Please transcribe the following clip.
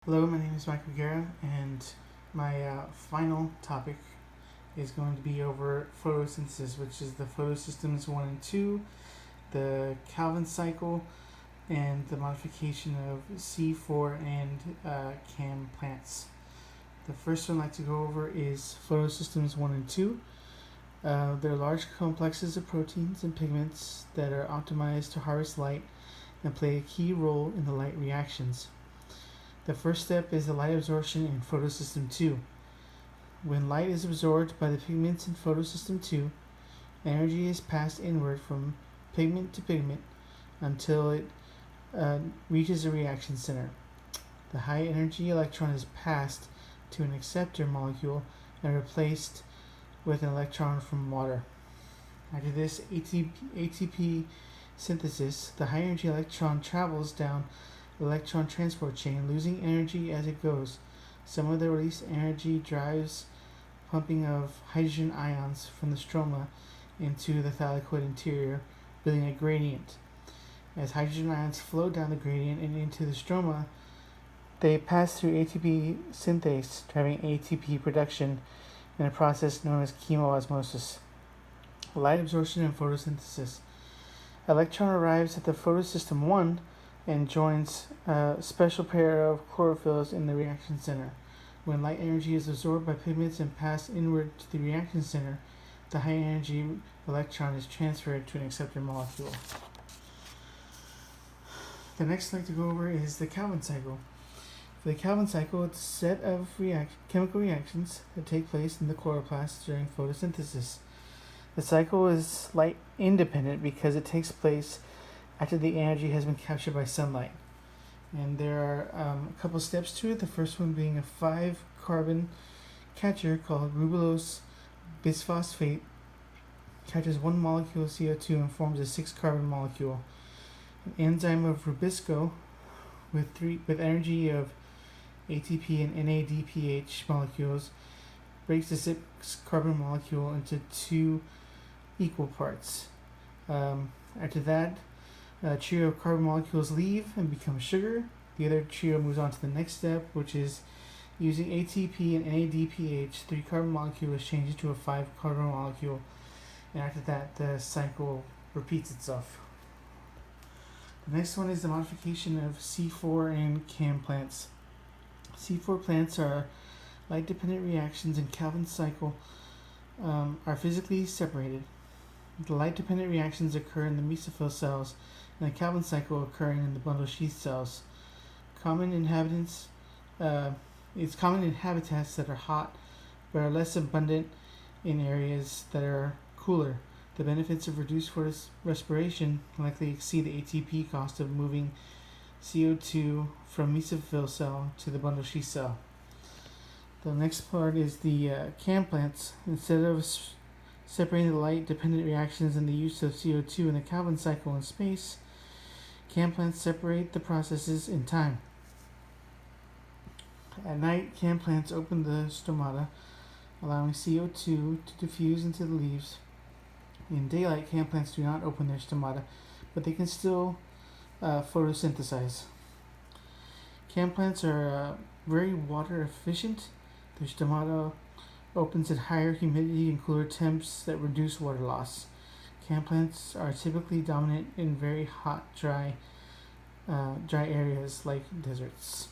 Hello, my name is Michael Guerra, and my final topic is going to be over photosynthesis, which is the photosystems 1 and 2, the Calvin cycle, and the modification of C4 and CAM plants. The first one I'd like to go over is photosystems 1 and 2. They're large complexes of proteins and pigments that are optimized to harvest light and play a key role in the light reactions. The first step is the light absorption in photosystem 2. When light is absorbed by the pigments in photosystem 2, energy is passed inward from pigment to pigment until it reaches a reaction center. The high energy electron is passed to an acceptor molecule and replaced with an electron from water. After this ATP synthesis, the high energy electron travels down electron transport chain, losing energy as it goes. Some of the released energy drives pumping of hydrogen ions from the stroma into the thylakoid interior, building a gradient. As hydrogen ions flow down the gradient and into the stroma, they pass through ATP synthase, driving ATP production in a process known as chemoosmosis. Light absorption and photosynthesis. Electron arrives at the photosystem 1 and joins a special pair of chlorophylls in the reaction center. When light energy is absorbed by pigments and passed inward to the reaction center, the high energy electron is transferred to an acceptor molecule. The next I'd like to go over is the Calvin cycle. For the Calvin cycle, it's a set of chemical reactions that take place in the chloroplast during photosynthesis. The cycle is light independent because it takes place after the energy has been captured by sunlight. And there are a couple steps to it. The first one being a 5-carbon catcher called ribulose bisphosphate catches one molecule of CO2 and forms a 6-carbon molecule. An enzyme of Rubisco with energy of ATP and NADPH molecules breaks the 6-carbon molecule into 2 equal parts. After that, a trio of carbon molecules leave and become sugar. The other trio moves on to the next step, which is using ATP and NADPH, 3-carbon molecule is changed into a 5-carbon molecule, and after that, the cycle repeats itself. The next one is the modification of C4 and CAM plants. C4 plants are light-dependent reactions in Calvin's cycle are physically separated. The light-dependent reactions occur in the mesophyll cells, and the Calvin cycle occurring in the bundle sheath cells. It's common in habitats that are hot, but are less abundant in areas that are cooler. The benefits of reduced respiration likely exceed the ATP cost of moving CO2 from mesophyll cell to the bundle sheath cell. The next part is the CAM plants. Instead of separating the light-dependent reactions and the use of CO2 in the Calvin cycle in space, CAM plants separate the processes in time. At night, CAM plants open the stomata, allowing CO2 to diffuse into the leaves. In daylight, CAM plants do not open their stomata, but they can still photosynthesize. CAM plants are very water efficient. Their stomata opens at higher humidity and cooler temps that reduce water loss. CAM plants are typically dominant in very hot, dry areas like deserts.